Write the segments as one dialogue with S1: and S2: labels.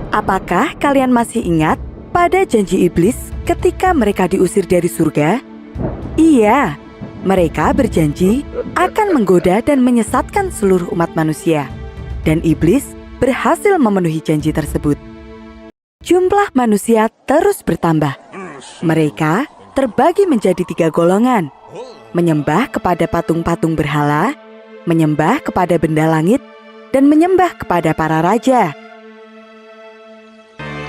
S1: Apakah kalian masih ingat pada janji iblis ketika mereka diusir dari surga? Iya, mereka berjanji akan menggoda dan menyesatkan seluruh umat manusia. Dan iblis berhasil memenuhi janji tersebut. Jumlah manusia terus bertambah. Mereka terbagi menjadi 3 golongan. Menyembah kepada patung-patung berhala, menyembah kepada benda langit, dan menyembah kepada para raja.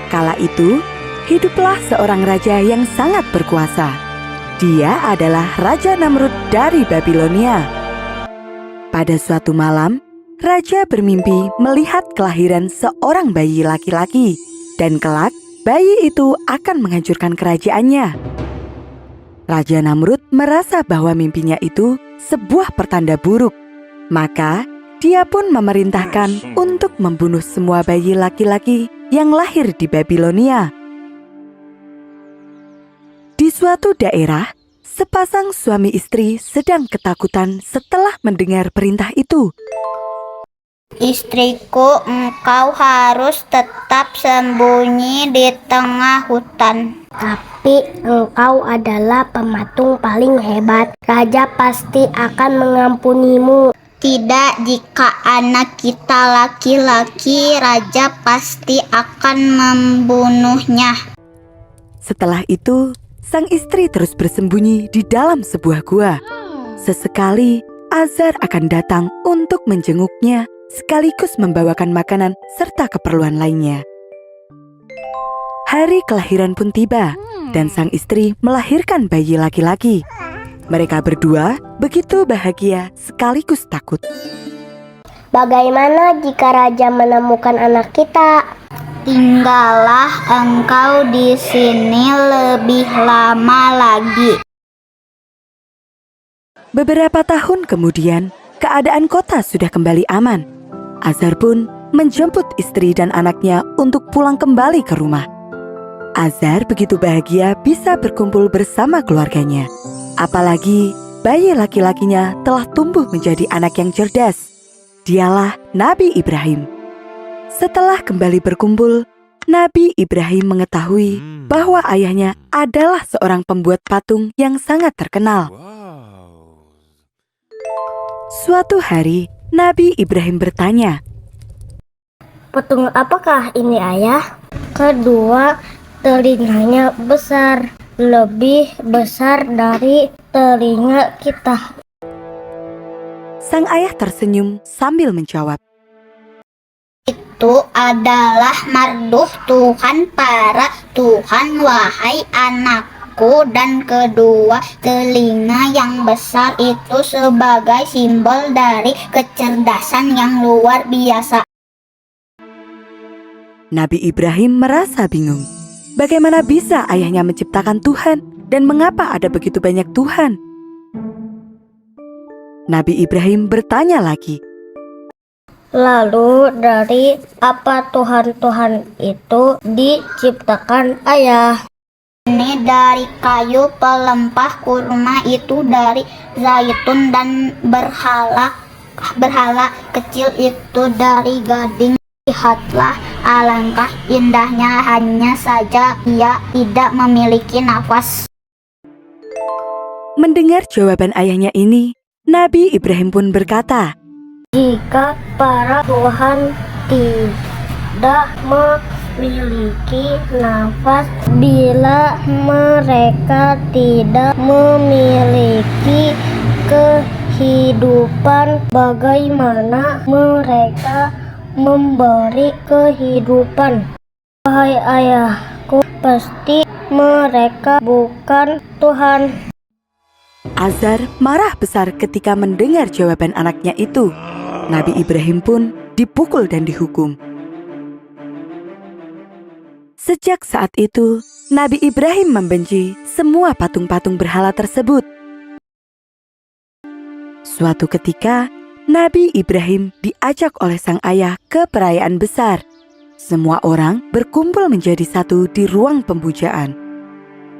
S1: Kala itu, hiduplah seorang raja yang sangat berkuasa. Dia adalah Raja Namrud dari Babilonia. Pada suatu malam, raja bermimpi melihat kelahiran seorang bayi laki-laki, dan kelak bayi itu akan menghancurkan kerajaannya. Raja Namrud merasa bahwa mimpinya itu sebuah pertanda buruk. Maka, dia pun memerintahkan untuk membunuh semua bayi laki-laki yang lahir di Babilonia. Di suatu daerah, sepasang suami istri sedang ketakutan setelah mendengar perintah itu.
S2: Istriku, engkau harus tetap sembunyi di tengah hutan.
S3: Tapi engkau adalah pematung paling hebat. Raja pasti akan mengampunimu.
S2: Tidak, jika anak kita laki-laki, raja pasti akan membunuhnya.
S1: Setelah itu, sang istri terus bersembunyi di dalam sebuah gua. Sesekali, Azar akan datang untuk menjenguknya, sekaligus membawakan makanan serta keperluan lainnya. Hari kelahiran pun tiba, dan sang istri melahirkan bayi laki-laki. Mereka berdua begitu bahagia sekaligus takut.
S3: Bagaimana jika raja menemukan anak kita?
S2: Tinggallah engkau di sini lebih lama lagi.
S1: Beberapa tahun kemudian, keadaan kota sudah kembali aman. Azar pun menjemput istri dan anaknya untuk pulang kembali ke rumah. Azar begitu bahagia bisa berkumpul bersama keluarganya. Apalagi bayi laki-lakinya telah tumbuh menjadi anak yang cerdas. Dialah Nabi Ibrahim. Setelah kembali berkumpul, Nabi Ibrahim mengetahui bahwa ayahnya adalah seorang pembuat patung yang sangat terkenal. Suatu hari, Nabi Ibrahim bertanya,
S3: Patung apakah ini, ayah? Kedua, telinganya besar, lebih besar dari telinga kita.
S1: Sang ayah tersenyum sambil menjawab,
S2: Itu adalah marduk Tuhan para Tuhan, wahai anakku, dan kedua telinga yang besar itu sebagai simbol dari kecerdasan yang luar biasa.
S1: Nabi Ibrahim merasa bingung. Bagaimana bisa ayahnya menciptakan Tuhan dan mengapa ada begitu banyak Tuhan? Nabi Ibrahim bertanya lagi,
S3: Lalu dari apa Tuhan-Tuhan itu diciptakan, ayah?
S2: Ini dari kayu, pelempah kurma itu dari zaitun, dan berhala kecil itu dari gading. Lihatlah alangkah indahnya, hanya saja ia tidak memiliki nafas.
S1: Mendengar jawaban ayahnya ini, Nabi Ibrahim pun berkata,
S3: Jika para Tuhan tidak memiliki nafas, bila mereka tidak memiliki kehidupan, bagaimana mereka memberi kehidupan? Wahai ayahku, pasti mereka bukan Tuhan.
S1: Azar marah besar ketika mendengar jawaban anaknya itu. Nabi Ibrahim pun dipukul dan dihukum. Sejak saat itu, Nabi Ibrahim membenci semua patung-patung berhala tersebut. Suatu ketika, Nabi Ibrahim diajak oleh sang ayah ke perayaan besar. Semua orang berkumpul menjadi satu di ruang pemujaan.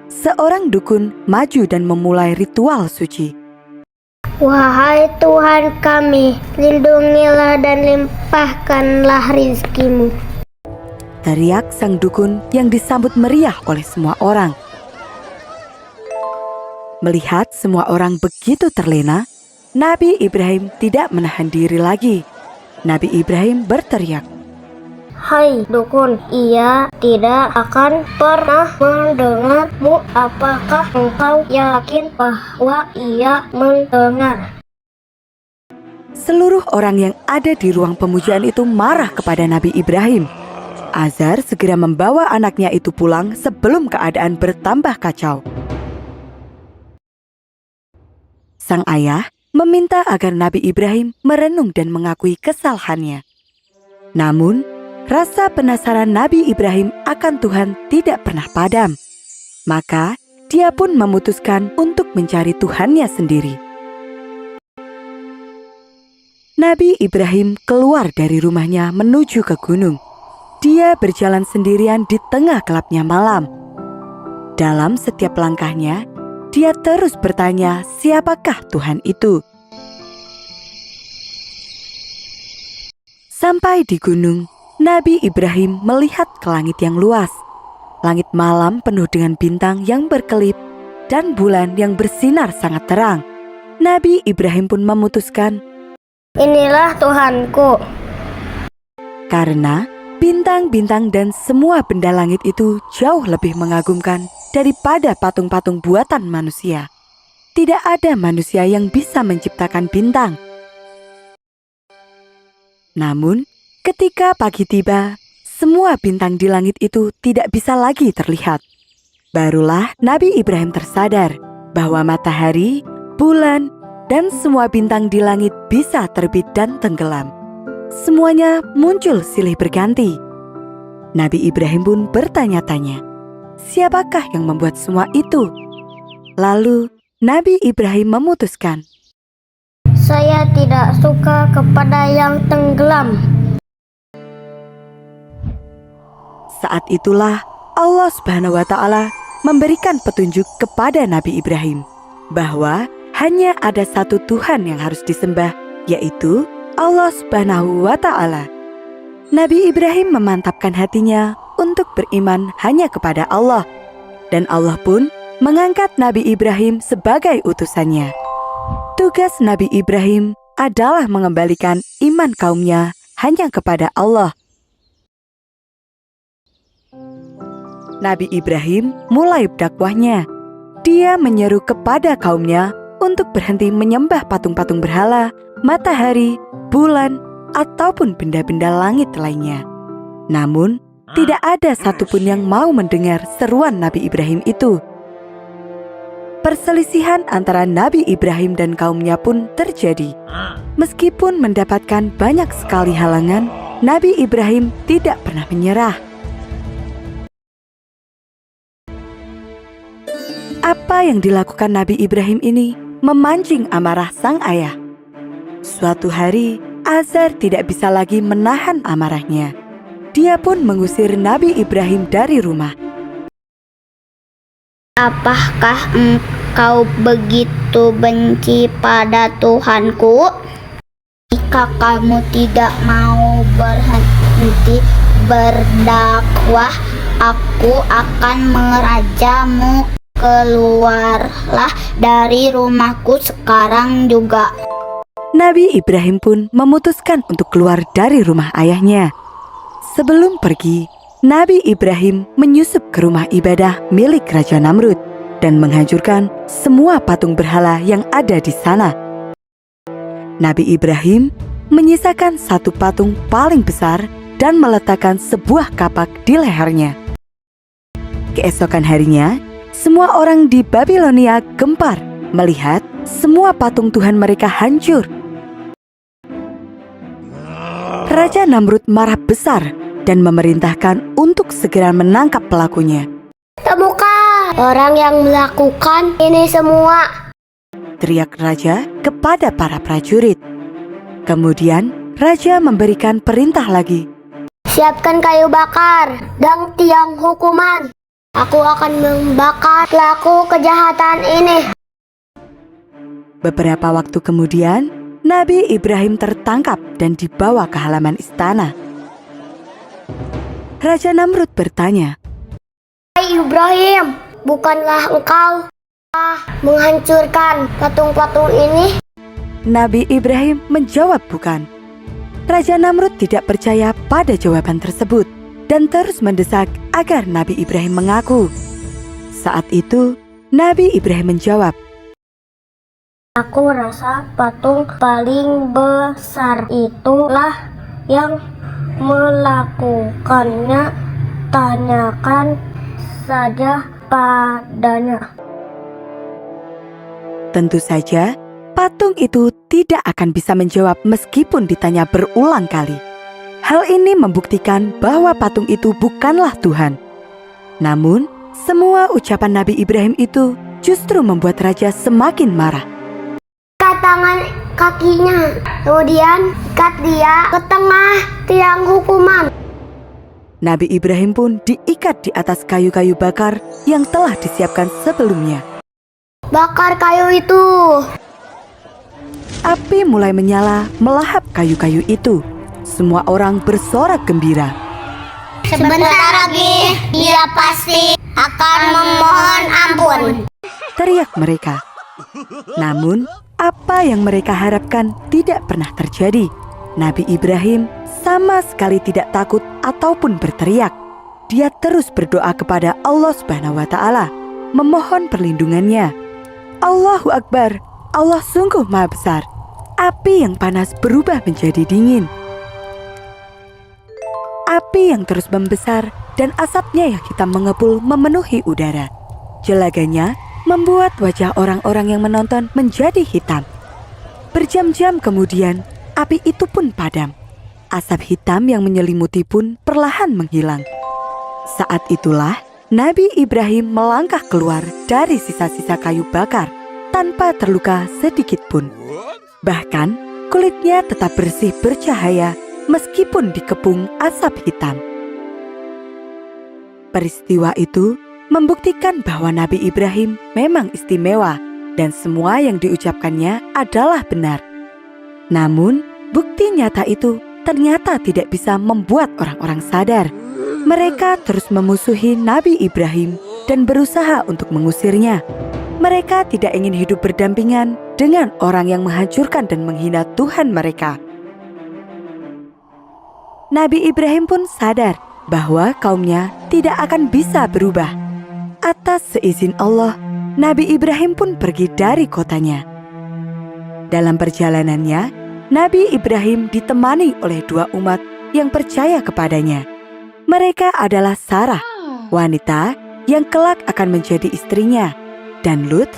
S1: Seorang dukun maju dan memulai ritual suci.
S3: Wahai Tuhan kami, lindungilah dan limpahkanlah rizkimu.
S1: teriak sang dukun yang disambut meriah oleh semua orang. Melihat semua orang begitu terlena, Nabi Ibrahim tidak menahan diri lagi. Nabi Ibrahim berteriak,
S3: Hai dukun, ia tidak akan pernah mendengarmu. Apakah engkau yakin bahwa ia mendengar?
S1: Seluruh orang yang ada di ruang pemujaan itu marah kepada Nabi Ibrahim. Azar segera membawa anaknya itu pulang sebelum keadaan bertambah kacau. Sang ayah meminta agar Nabi Ibrahim merenung dan mengakui kesalahannya. Namun, rasa penasaran Nabi Ibrahim akan Tuhan tidak pernah padam. Maka, dia pun memutuskan untuk mencari Tuhannya sendiri. Nabi Ibrahim keluar dari rumahnya menuju ke gunung. Dia berjalan sendirian di tengah gelapnya malam. Dalam setiap langkahnya, dia terus bertanya siapakah Tuhan itu. Sampai di gunung, Nabi Ibrahim melihat ke langit yang luas. Langit malam penuh dengan bintang yang berkelip dan bulan yang bersinar sangat terang. Nabi Ibrahim pun memutuskan,
S3: Inilah Tuhanku.
S1: karena bintang-bintang dan semua benda langit itu jauh lebih mengagumkan daripada patung-patung buatan manusia. Tidak ada manusia yang bisa menciptakan bintang. Namun, ketika pagi tiba, semua bintang di langit itu tidak bisa lagi terlihat. Barulah Nabi Ibrahim tersadar bahwa matahari, bulan, dan semua bintang di langit bisa terbit dan tenggelam. Semuanya muncul silih berganti. Nabi Ibrahim pun bertanya-tanya, siapakah yang membuat semua itu? Lalu Nabi Ibrahim memutuskan,
S3: Saya tidak suka kepada yang tenggelam.
S1: Saat itulah Allah Subhanahu wa Ta'ala memberikan petunjuk kepada Nabi Ibrahim bahwa hanya ada satu Tuhan yang harus disembah, yaitu Allah Subhanahu wa Ta'ala. Nabi Ibrahim memantapkan hatinya untuk beriman hanya kepada Allah, dan Allah pun mengangkat Nabi Ibrahim sebagai utusannya. Tugas Nabi Ibrahim adalah mengembalikan iman kaumnya hanya kepada Allah. Nabi Ibrahim mulai dakwahnya. Dia menyeru kepada kaumnya untuk berhenti menyembah patung-patung berhala, matahari, bulan, ataupun benda-benda langit lainnya. Namun, tidak ada satupun yang mau mendengar seruan Nabi Ibrahim itu. Perselisihan antara Nabi Ibrahim dan kaumnya pun terjadi. Meskipun mendapatkan banyak sekali halangan, Nabi Ibrahim tidak pernah menyerah. Apa yang dilakukan Nabi Ibrahim ini memancing amarah sang ayah. Suatu hari, Azar tidak bisa lagi menahan amarahnya. Dia pun mengusir Nabi Ibrahim dari rumah.
S2: Apakah engkau begitu benci pada Tuhanku? Jika kamu tidak mau berhenti berdakwah, aku akan merajamu. Keluarlah dari rumahku sekarang juga.
S1: Nabi Ibrahim pun memutuskan untuk keluar dari rumah ayahnya. Sebelum pergi, Nabi Ibrahim menyusup ke rumah ibadah milik Raja Namrud dan menghancurkan semua patung berhala yang ada di sana. Nabi Ibrahim menyisakan satu patung paling besar dan meletakkan sebuah kapak di lehernya. Keesokan harinya, semua orang di Babilonia gempar melihat semua patung Tuhan mereka hancur. Raja Namrud marah besar dan memerintahkan untuk segera menangkap pelakunya.
S3: Temukan orang yang melakukan ini semua.
S1: Teriak raja kepada para prajurit. Kemudian raja memberikan perintah lagi.
S3: Siapkan kayu bakar dan tiang hukuman. Aku akan membakar pelaku kejahatan ini.
S1: Beberapa waktu kemudian, Nabi Ibrahim tertangkap dan dibawa ke halaman istana. Raja Namrud bertanya,
S3: Hai Ibrahim, bukanlah engkau menghancurkan patung-patung ini?
S1: Nabi Ibrahim menjawab bukan. Raja Namrud tidak percaya pada jawaban tersebut dan terus mendesak agar Nabi Ibrahim mengaku. Saat itu, Nabi Ibrahim menjawab,
S3: Aku rasa patung paling besar itulah yang melakukannya. Tanyakan saja padanya.
S1: tentu saja patung itu tidak akan bisa menjawab meskipun ditanya berulang kali. Hal ini membuktikan bahwa patung itu bukanlah Tuhan. Namun, semua ucapan Nabi Ibrahim itu justru membuat raja semakin marah.
S3: Ikat tangan kakinya, kemudian ikat dia ke tengah tiang hukuman.
S1: Nabi Ibrahim pun diikat di atas kayu-kayu bakar yang telah disiapkan sebelumnya.
S3: Bakar kayu itu.
S1: Api mulai menyala melahap kayu-kayu itu. Semua orang bersorak gembira.
S2: Sebentar lagi dia pasti akan memohon ampun.
S1: Teriak mereka. Namun, apa yang mereka harapkan tidak pernah terjadi. Nabi Ibrahim sama sekali tidak takut ataupun berteriak. Dia terus berdoa kepada Allah Subhanahu wa Ta'ala, memohon perlindungannya. Allahu Akbar, Allah sungguh maha besar. Api yang panas berubah menjadi dingin. Api yang terus membesar dan asapnya yang hitam mengepul memenuhi udara. Jelaganya membuat wajah orang-orang yang menonton menjadi hitam. Berjam-jam kemudian, api itu pun padam. Asap hitam yang menyelimuti pun perlahan menghilang. Saat itulah Nabi Ibrahim melangkah keluar dari sisa-sisa kayu bakar tanpa terluka sedikit pun. Bahkan kulitnya tetap bersih bercahaya meskipun dikepung asap hitam. Peristiwa itu membuktikan bahwa Nabi Ibrahim memang istimewa dan semua yang diucapkannya adalah benar. Namun, bukti nyata itu ternyata tidak bisa membuat orang-orang sadar. Mereka terus memusuhi Nabi Ibrahim dan berusaha untuk mengusirnya. Mereka tidak ingin hidup berdampingan dengan orang yang menghancurkan dan menghina Tuhan mereka. Nabi Ibrahim pun sadar bahwa kaumnya tidak akan bisa berubah. Atas seizin Allah, Nabi Ibrahim pun pergi dari kotanya. Dalam perjalanannya, Nabi Ibrahim ditemani oleh dua umat yang percaya kepadanya. Mereka adalah Sarah, wanita yang kelak akan menjadi istrinya, dan Lut,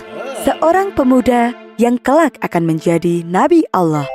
S1: seorang pemuda yang kelak akan menjadi Nabi Allah.